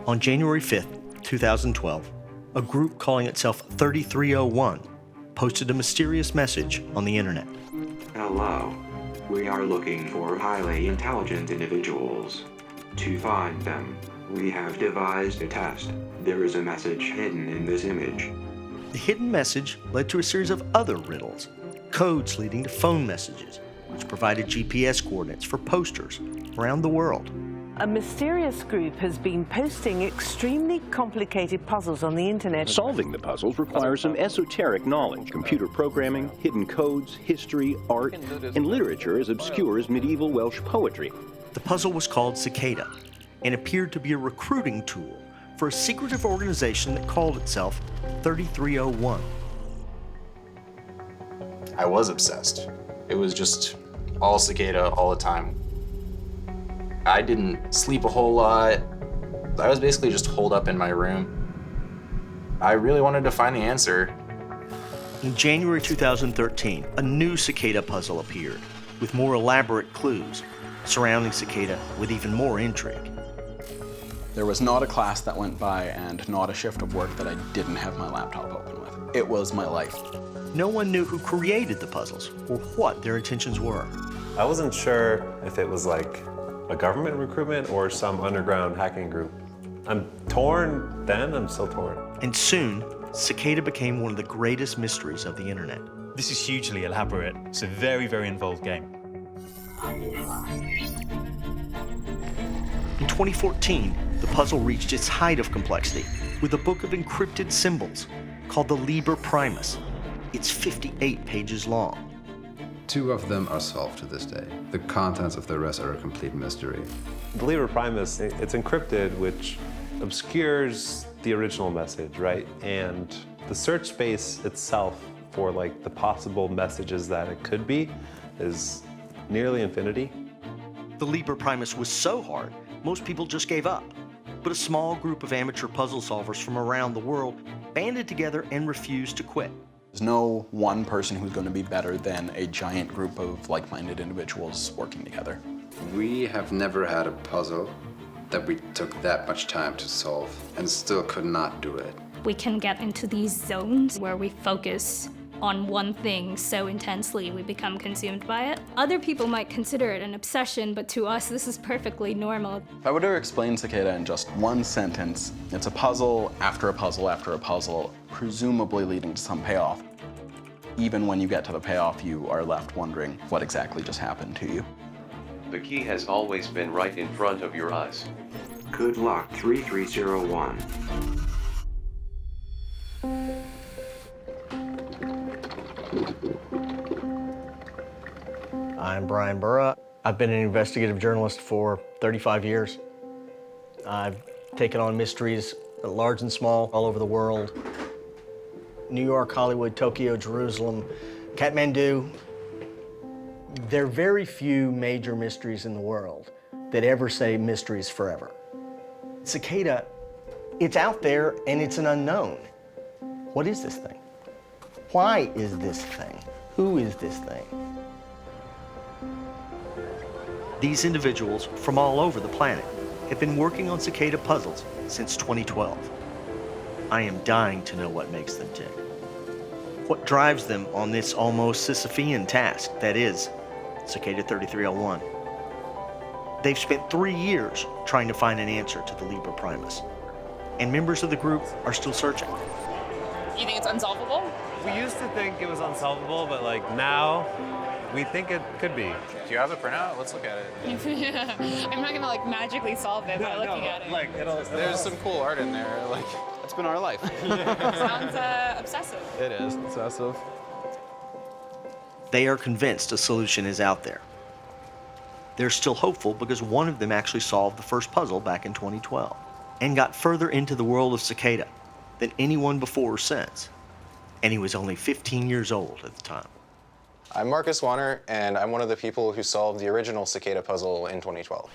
On January 5th, 2012, a group calling itself 3301 posted a mysterious message on the internet. Hello. We are looking for highly intelligent individuals. To find them, we have devised a test. There is a message hidden in this image. The hidden message led to a series of other riddles, codes leading to phone messages, which provided GPS coordinates for posters around the world. A mysterious group has been posting extremely complicated puzzles on the internet. Solving the puzzles requires some esoteric knowledge, computer programming, hidden codes, history, art, and literature as obscure as medieval Welsh poetry. The puzzle was called Cicada and appeared to be a recruiting tool for a secretive organization that called itself 3301. I was obsessed. It was just all Cicada all the time. I didn't sleep a whole lot. I was basically just holed up in my room. I really wanted to find the answer. In January 2013, a new Cicada puzzle appeared with more elaborate clues surrounding Cicada with even more intrigue. There was not a class that went by and not a shift of work that I didn't have my laptop open with. It was my life. No one knew who created the puzzles or what their intentions were. I wasn't sure if it was like a government recruitment or some underground hacking group. I'm torn then, I'm still torn. And soon, Cicada became one of the greatest mysteries of the internet. This is hugely elaborate. It's a very, very involved game. In 2014, the puzzle reached its height of complexity with a book of encrypted symbols called the Liber Primus. It's 58 pages long. 2 of them are solved to this day. The contents of the rest are a complete mystery. The Liber Primus, it's encrypted, which obscures the original message, right? And the search space itself for like the possible messages that it could be is nearly infinity. The Liber Primus was so hard, most people just gave up. But a small group of amateur puzzle solvers from around the world banded together and refused to quit. There's no one person who's going to be better than a giant group of like-minded individuals working together. We have never had a puzzle that we took that much time to solve and still could not do it. We can get into these zones where we focus on one thing so intensely we become consumed by it. Other people might consider it an obsession, but to us this is perfectly normal. If I were to explain Cicada in just one sentence, it's a puzzle after a puzzle after a puzzle, presumably leading to some payoff. Even when you get to the payoff, you are left wondering what exactly just happened to you. The key has always been right in front of your eyes. Good luck, 3301. I'm Brian Burra. I've been an investigative journalist for 35 years. I've taken on mysteries large and small all over the world. New York, Hollywood, Tokyo, Jerusalem, Kathmandu. There are very few major mysteries in the world that ever say mysteries forever. Cicada, it's out there and it's an unknown. What is this thing? Why is this thing? Who is this thing? These individuals from all over the planet have been working on Cicada puzzles since 2012. I am dying to know what makes them tick. What drives them on this almost Sisyphean task that is Cicada 3301. They've spent 3 years trying to find an answer to the Liber Primus, and members of the group are still searching. You think it's unsolvable? We used to think it was unsolvable, but like now, we think it could be. Do you have the printout? Let's look at it. Yeah. I'm not gonna like magically solve it by looking at it. Like there's some cool art in there. Like It's been our life. Sounds obsessive. it is obsessive. They are convinced a solution is out there. They're still hopeful because one of them actually solved the first puzzle back in 2012 and got further into the world of Cicada than anyone before or since. And he was only 15 years old at the time. I'm Marcus Wanner, and I'm one of the people who solved the original Cicada puzzle in 2012.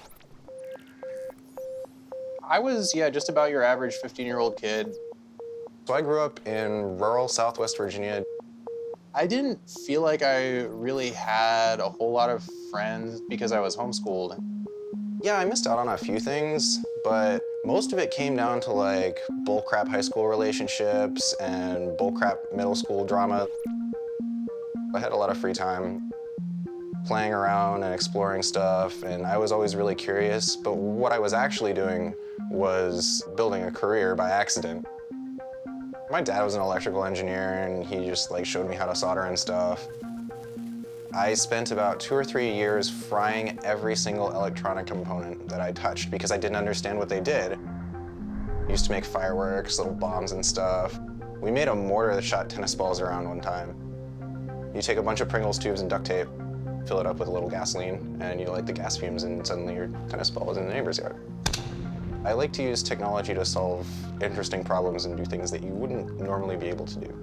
I was, just about your average 15-year-old kid. So I grew up in rural Southwest Virginia. I didn't feel like I really had a whole lot of friends because I was homeschooled. Yeah, I missed out on a few things, but most of it came down to like bullcrap high school relationships and bullcrap middle school drama. I had a lot of free time playing around and exploring stuff, and I was always really curious, but what I was actually doing was building a career by accident. My dad was an electrical engineer, and he just like showed me how to solder and stuff. I spent about 2 or 3 years frying every single electronic component that I touched because I didn't understand what they did. I used to make fireworks, little bombs and stuff. We made a mortar that shot tennis balls around one time. You take a bunch of Pringles tubes and duct tape, fill it up with a little gasoline, and you light the gas fumes, and suddenly your tennis ball is in the neighbor's yard. I like to use technology to solve interesting problems and do things that you wouldn't normally be able to do.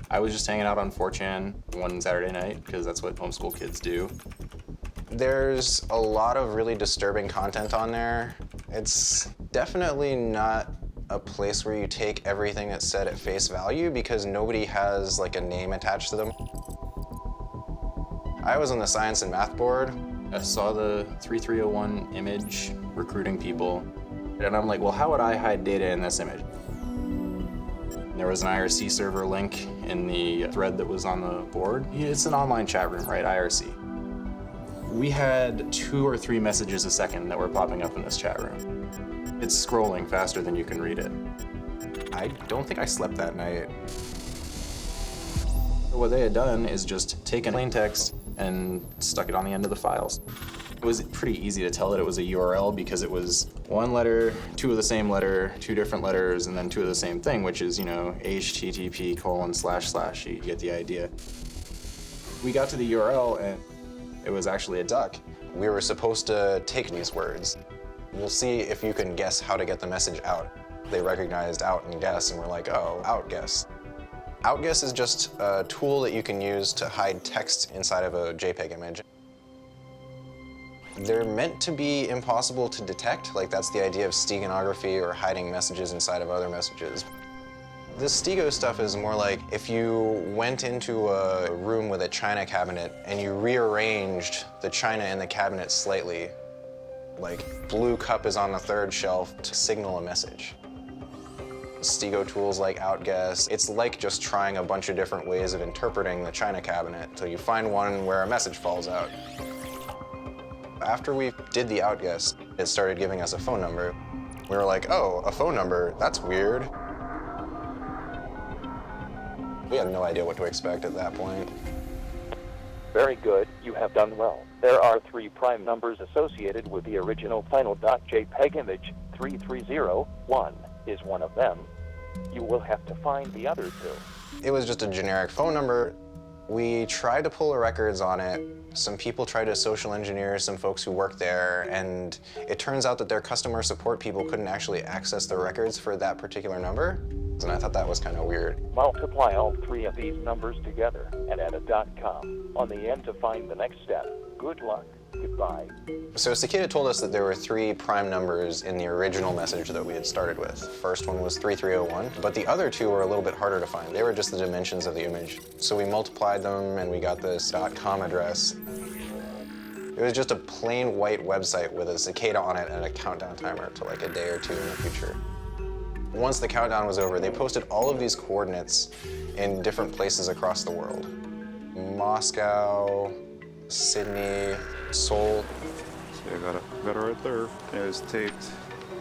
I was just hanging out on 4chan one Saturday night, because that's what homeschool kids do. There's a lot of really disturbing content on there. It's definitely not a place where you take everything that's said at face value because nobody has like a name attached to them. I was on the science and math board. I saw the 3301 image recruiting people, and I'm like, well, how would I hide data in this image? There was an IRC server link in the thread that was on the board. It's an online chat room, right? IRC. We had 2 or 3 messages a second that were popping up in this chat room. It's scrolling faster than you can read it. I don't think I slept that night. What they had done is just taken plain text and stuck it on the end of the files. It was pretty easy to tell that it was a URL because it was 1 letter, 2 of the same letter, 2 different letters, and then 2 of the same thing, which is, http:// You get the idea. We got to the URL and it was actually a duck. We were supposed to take these words. We'll see if you can guess how to get the message out. They recognized out and guess, and we're like, oh, outguess. Outguess is just a tool that you can use to hide text inside of a JPEG image. They're meant to be impossible to detect, like that's the idea of steganography or hiding messages inside of other messages. The stego stuff is more like if you went into a room with a china cabinet and you rearranged the china in the cabinet slightly, like blue cup is on the 3rd shelf to signal a message. Stego tools like outguess, it's like just trying a bunch of different ways of interpreting the china cabinet until you find one where a message falls out. After we did the outguess, it started giving us a phone number. We were like, oh, a phone number, that's weird. We had no idea what to expect at that point. Very good, you have done well. There are 3 prime numbers associated with the original final .jpg image. 3301 is one of them. You will have to find the other 2. It was just a generic phone number. We tried to pull the records on it. Some people tried to social engineer some folks who worked there, and it turns out that their customer support people couldn't actually access the records for that particular number. And I thought that was kind of weird. Multiply all 3 of these numbers together and add a .com on the end to find the next step. Good luck. Goodbye. So Cicada told us that there were 3 prime numbers in the original message that we had started with. First one was 3301, but the other 2 were a little bit harder to find. They were just the dimensions of the image. So we multiplied them and we got this .com address. It was just a plain white website with a cicada on it and a countdown timer to like a day or 2 in the future. Once the countdown was over, they posted all of these coordinates in different places across the world. Moscow, Sydney, Seoul. So I got it right there. It was taped.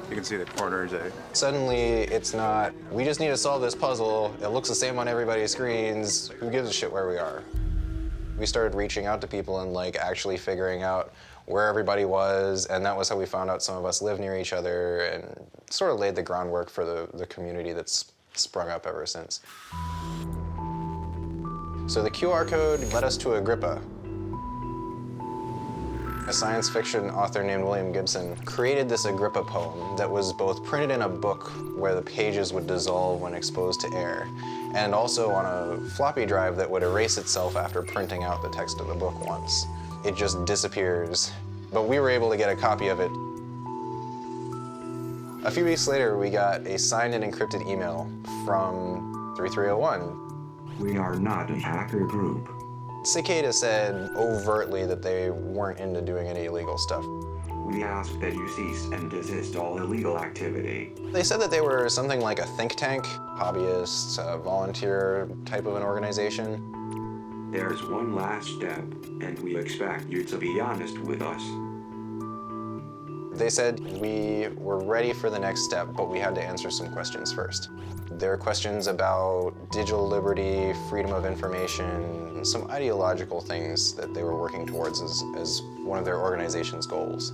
You can see the corners. Suddenly, it's not, we just need to solve this puzzle. It looks the same on everybody's screens. Who gives a shit where we are? We started reaching out to people and like actually figuring out where everybody was, and that was how we found out some of us live near each other and sort of laid the groundwork for the community that's sprung up ever since. So the QR code led us to Agrippa. A science fiction author named William Gibson created this Agrippa poem that was both printed in a book where the pages would dissolve when exposed to air, and also on a floppy drive that would erase itself after printing out the text of the book once. It just disappears, but we were able to get a copy of it. A few weeks later, we got a signed and encrypted email from 3301. We are not a hacker group. Cicada said overtly that they weren't into doing any illegal stuff. We ask that you cease and desist all illegal activity. They said that they were something like a think tank, hobbyists, a volunteer type of an organization. There's one last step, and we expect you to be honest with us. They said we were ready for the next step, but we had to answer some questions first. There are questions about digital liberty, freedom of information, and some ideological things that they were working towards as one of their organization's goals.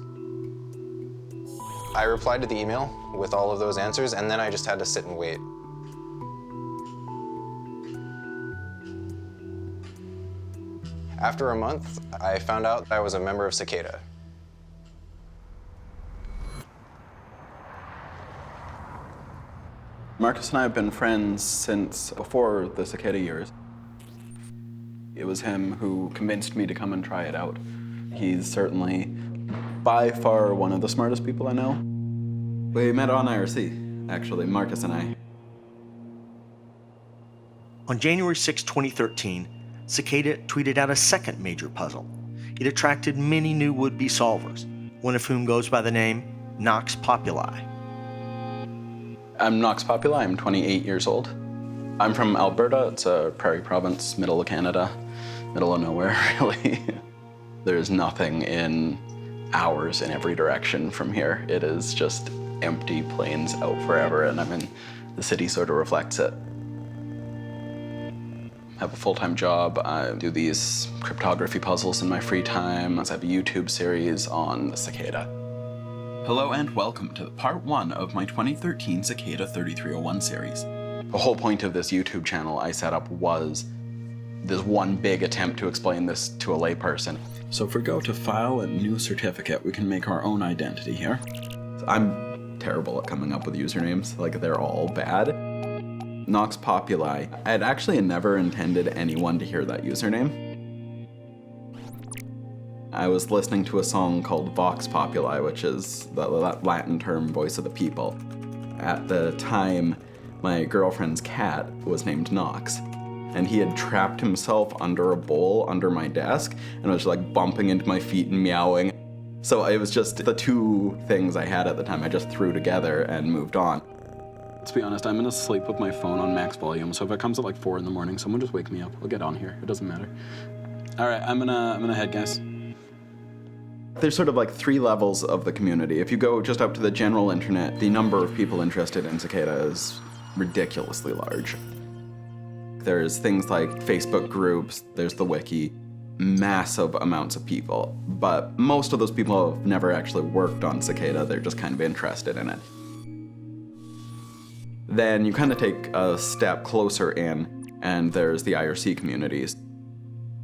I replied to the email with all of those answers, and then I just had to sit and wait. After a month, I found out I was a member of Cicada. Marcus and I have been friends since before the Cicada years. It was him who convinced me to come and try it out. He's certainly by far one of the smartest people I know. We met on IRC, actually, Marcus and I. On January 6, 2013, Cicada tweeted out a second major puzzle. It attracted many new would-be solvers, one of whom goes by the name Nox Populi. I'm Nox Populi, I'm 28 years old. I'm from Alberta, it's a prairie province, middle of Canada, middle of nowhere, really. There's nothing in hours in every direction from here. It is just empty plains out forever, and I mean, the city sort of reflects it. I have a full-time job. I do these cryptography puzzles in my free time. I have a YouTube series on the Cicada. Hello and welcome to part 1 of my 2013 Cicada 3301 series. The whole point of this YouTube channel I set up was this one big attempt to explain this to a layperson. So if we go to File and New Certificate, we can make our own identity here. I'm terrible at coming up with usernames, like they're all bad. Nox Populi. I had actually never intended anyone to hear that username. I was listening to a song called Vox Populi, which is the Latin term voice of the people. At the time, my girlfriend's cat was named Nox, and he had trapped himself under a bowl under my desk and was like bumping into my feet and meowing. So it was just the two things I had at the time I just threw together and moved on. Let's be honest, I'm gonna sleep with my phone on max volume, so if it comes at like 4 in the morning, someone just wake me up. I'll get on here, it doesn't matter. All right, I'm gonna head, guys. There's sort of like 3 levels of the community. If you go just up to the general internet, the number of people interested in Cicada is ridiculously large. There's things like Facebook groups, there's the wiki, massive amounts of people. But most of those people have never actually worked on Cicada, they're just kind of interested in it. Then you kind of take a step closer in, and there's the IRC communities.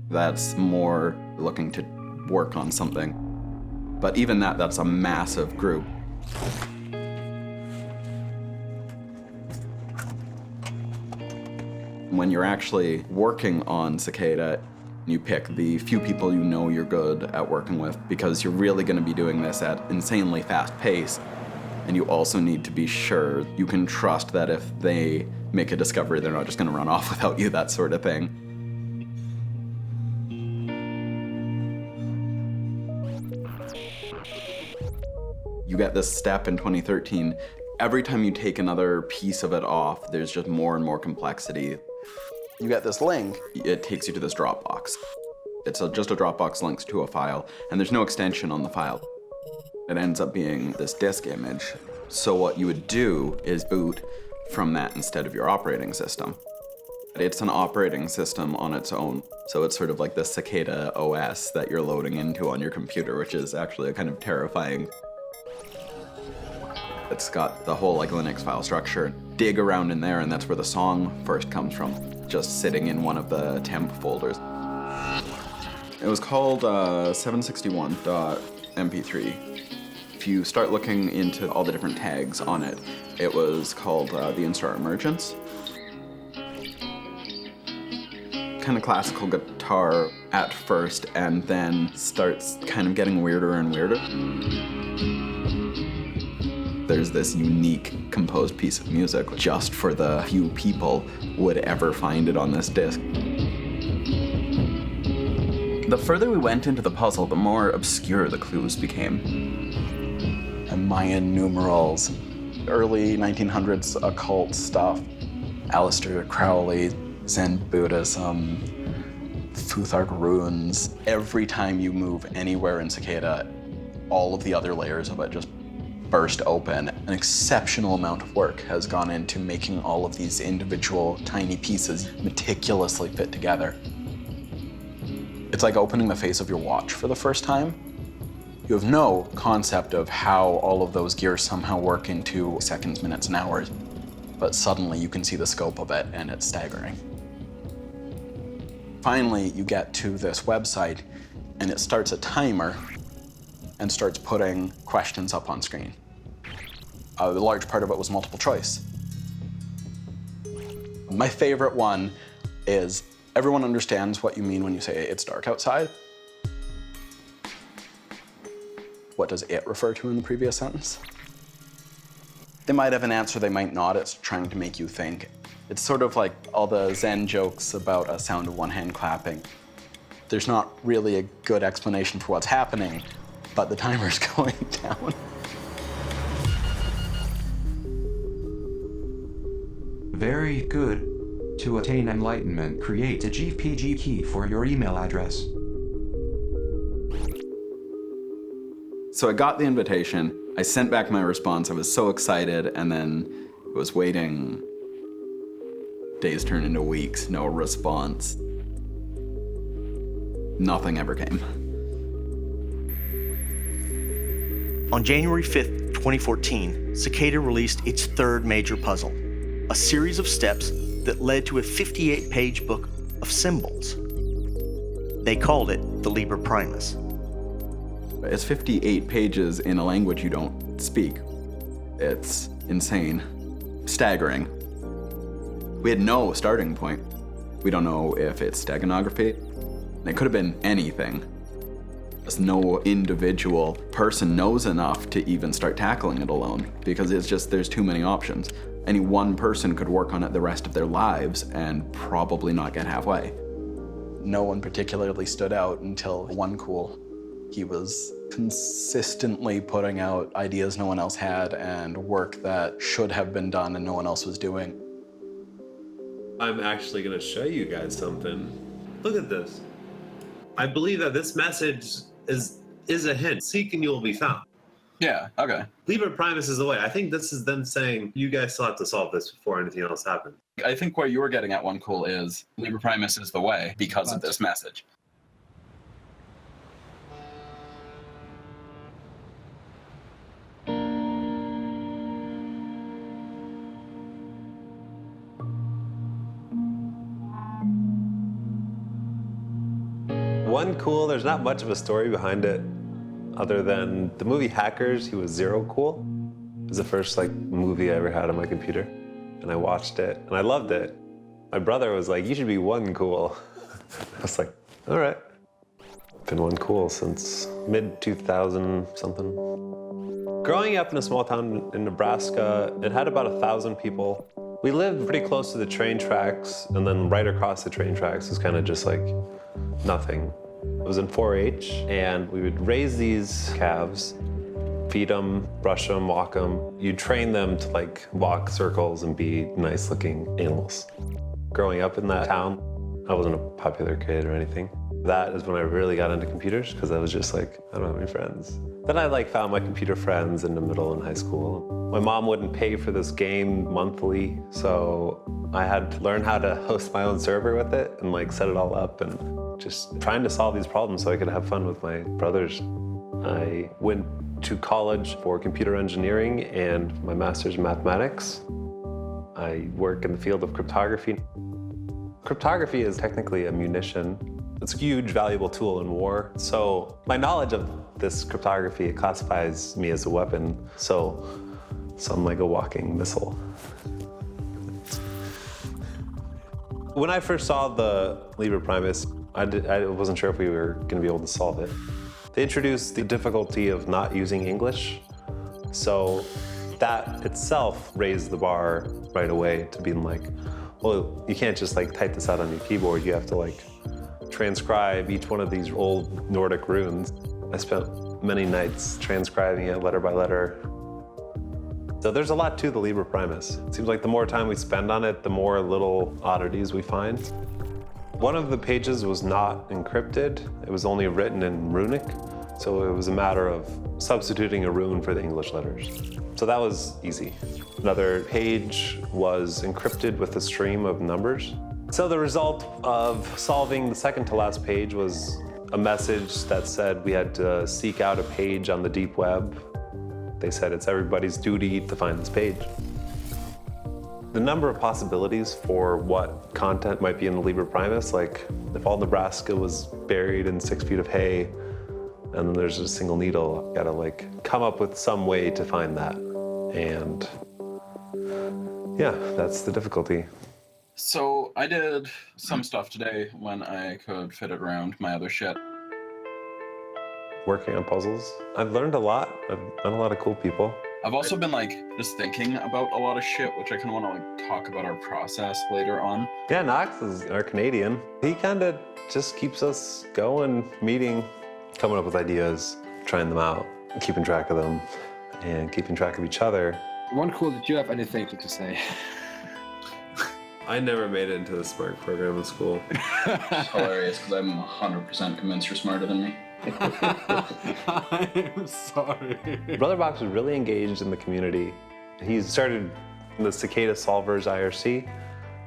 That's more looking to work on something. But even that's a massive group. When you're actually working on Cicada, you pick the few people you know you're good at working with, because you're really going to be doing this at insanely fast pace. And you also need to be sure you can trust that if they make a discovery, they're not just going to run off without you, that sort of thing. You get this step in 2013. Every time you take another piece of it off, there's just more and more complexity. You get this link, it takes you to this Dropbox. It's just a Dropbox links to a file, and there's no extension on the file. It ends up being this disk image. So what you would do is boot from that instead of your operating system. It's an operating system on its own. So it's sort of like the Cicada OS that you're loading into on your computer, which is actually a kind of terrifying. It's got the whole like Linux file structure. Dig around in there, and that's where the song first comes from, just sitting in one of the temp folders. It was called 761.mp3. If you start looking into all the different tags on it, it was called the Instar Emergence. Kind of classical guitar at first, and then starts kind of getting weirder and weirder. There's this unique composed piece of music just for the few people would ever find it on this disc. The further we went into the puzzle, the more obscure the clues became. And Mayan numerals, early 1900s occult stuff, Aleister Crowley, Zen Buddhism, Futhark runes. Every time you move anywhere in Cicada, all of the other layers of it just burst open. An exceptional amount of work has gone into making all of these individual tiny pieces meticulously fit together. It's like opening the face of your watch for the first time. You have no concept of how all of those gears somehow work into seconds, minutes, and hours, but suddenly you can see the scope of it, and it's staggering. Finally, you get to this website, and it starts a timer and starts putting questions up on screen. A large part of it was multiple choice. My favorite one is, everyone understands what you mean when you say it's dark outside. What does it refer to in the previous sentence? They might have an answer, they might not. It's trying to make you think. It's sort of like all the Zen jokes about a sound of one hand clapping. There's not really a good explanation for what's happening, but the timer's going down. Very good. To attain enlightenment, create a GPG key for your email address. So I got the invitation, I sent back my response, I was so excited, and then was waiting. Days turned into weeks, no response. Nothing ever came. On January 5th, 2014, Cicada released its third major puzzle, a series of steps that led to a 58-page book of symbols. They called it the Liber Primus. It's 58 pages in a language you don't speak. It's insane, staggering. We had no starting point. We don't know if it's steganography. It could have been anything. Just no individual person knows enough to even start tackling it alone, because it's just, there's too many options. Any one person could work on it the rest of their lives and probably not get halfway. No one particularly stood out until Onecool. He was consistently putting out ideas no one else had and work that should have been done and no one else was doing. I'm actually going to show you guys something. Look at this. I believe that this message is a hint. Seek and you will be found. Yeah, okay. Liber Primus is the way. I think this is them saying, you guys still have to solve this before anything else happens. I think what you were getting at, Onecool, is Liber Primus is the way because of this message. Onecool, there's not much of a story behind it other than the movie Hackers. He was zero cool. It was the first movie I ever had on my computer, and I watched it and I loved it. My brother was like, "You should be Onecool." I was like, "All right." Been Onecool since mid-2000 something. Growing up in a small town in Nebraska, it had about 1,000 people. We lived pretty close to the train tracks, and then right across the train tracks was kind of just like nothing. I was in 4-H, and we would raise these calves, feed them, brush them, walk them. You'd train them to walk circles and be nice-looking animals. Growing up in that town, I wasn't a popular kid or anything. That is when I really got into computers, because I was just I don't have any friends. Then I found my computer friends in the middle and high school. My mom wouldn't pay for this game monthly, so I had to learn how to host my own server with it and set it all up and just trying to solve these problems so I could have fun with my brothers. I went to college for computer engineering and my master's in mathematics. I work in the field of cryptography. Cryptography is technically a munition. It's a huge, valuable tool in war. So my knowledge of this cryptography, it classifies me as a weapon. So I'm like a walking missile. When I first saw the Liber Primus, I wasn't sure if we were going to be able to solve it. They introduced the difficulty of not using English. So That itself raised the bar right away to being like, well, you can't just like type this out on your keyboard. You have to like transcribe each one of these old Nordic runes. I spent many nights transcribing it letter by letter. So there's a lot to the Liber Primus. It seems like the more time we spend on it, the more little oddities we find. One of the pages was not encrypted. It was only written in runic. So it was a matter of substituting a rune for the English letters. So that was easy. Another page was encrypted with a stream of numbers. So the result of solving the second to last page was a message that said we had to seek out a page on the deep web. They said it's everybody's duty to find this page. The number of possibilities for what content might be in the Liber Primus, like if all Nebraska was buried in 6 feet of hay, and then there's a single needle, gotta like come up with some way to find that. And yeah, that's the difficulty. So I did some stuff today when I could fit it around my other shit. Working on puzzles. I've learned a lot. I've met a lot of cool people. I've also been like just thinking about a lot of shit, which I kind of want to like talk about our process later on. Yeah, Nox is our Canadian. He kind of just keeps us going, meeting, coming up with ideas, trying them out, keeping track of them, and keeping track of each other. One cool, did you have anything to say? I never made it into the SMART program in school. It's hilarious because I'm 100% convinced you're smarter than me. I'm sorry. Brother Box was really engaged in the community. He started the Cicada Solvers IRC,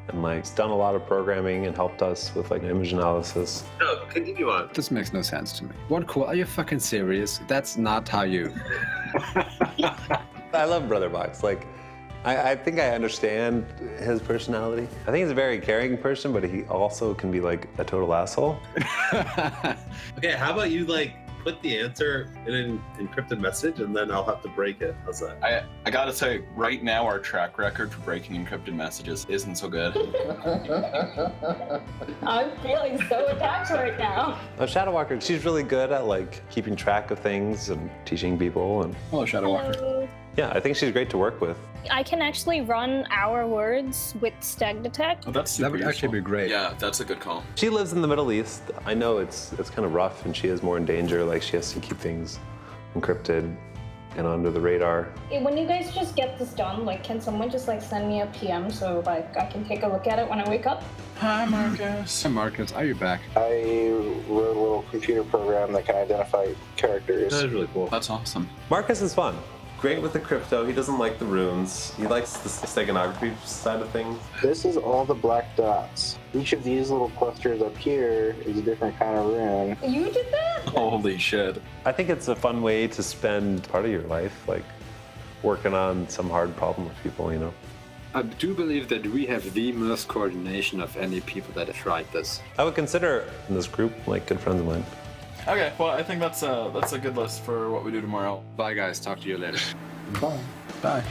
and like he's done a lot of programming and helped us with like image analysis. No, continue on. This makes no sense to me. One cool, are you fucking serious? That's not how you. I love Brother Box. Like, I think I understand his personality. I think he's a very caring person, but he also can be like a total asshole. Okay, how about you like put the answer in an encrypted message and then I'll have to break it. How's that? I gotta say, right now our track record for breaking encrypted messages isn't so good. I'm feeling so attacked right now. Shadowwalker, she's really good at like keeping track of things and teaching people. And hello, Shadowwalker. Hello. Yeah, I think she's great to work with. I can actually run our words with stag detect. Oh, that's that would actually be great. Yeah, that's a good call. She lives in the Middle East. I know it's kind of rough and she is more in danger. Like she has to keep things encrypted and under the radar. When you guys just get this done, like can someone just like send me a PM so like I can take a look at it when I wake up? Hi, Marcus. Hi, Marcus. Are you back? I wrote a little computer program that can identify characters. That is really cool. That's awesome. Marcus is fun. Great with the crypto. He doesn't like the runes. He likes the steganography side of things. This is all the black dots. Each of these little clusters up here is a different kind of rune. You did that? Holy shit. I think it's a fun way to spend part of your life, like working on some hard problem with people, you know? I do believe that we have the most coordination of any people that have tried this. I would consider in this group like good friends of mine. Okay, well, I think that's a good list for what we do tomorrow. Bye, guys. Talk to you later. Bye. Bye.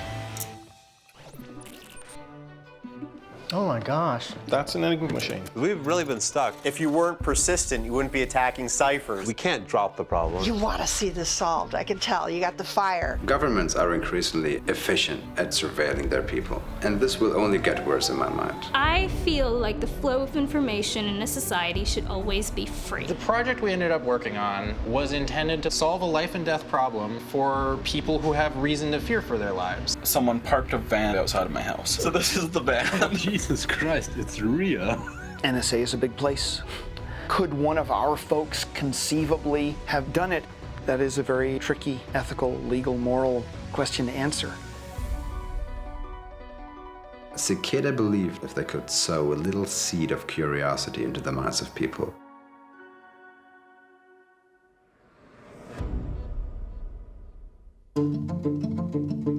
Oh my gosh. That's an enigma machine. We've really been stuck. If you weren't persistent, you wouldn't be attacking ciphers. We can't drop the problem. You want to see this solved. I can tell. You got the fire. Governments are increasingly efficient at surveilling their people, and this will only get worse in my mind. I feel like the flow of information in a society should always be free. The project we ended up working on was intended to solve a life and death problem for people who have reason to fear for their lives. Someone parked a van outside of my house. So this is the van. Jesus Christ, it's real. NSA is a big place. Could one of our folks conceivably have done it? That is a very tricky ethical, legal, moral question to answer. Cicada believed if they could sow a little seed of curiosity into the minds of people, Thank you.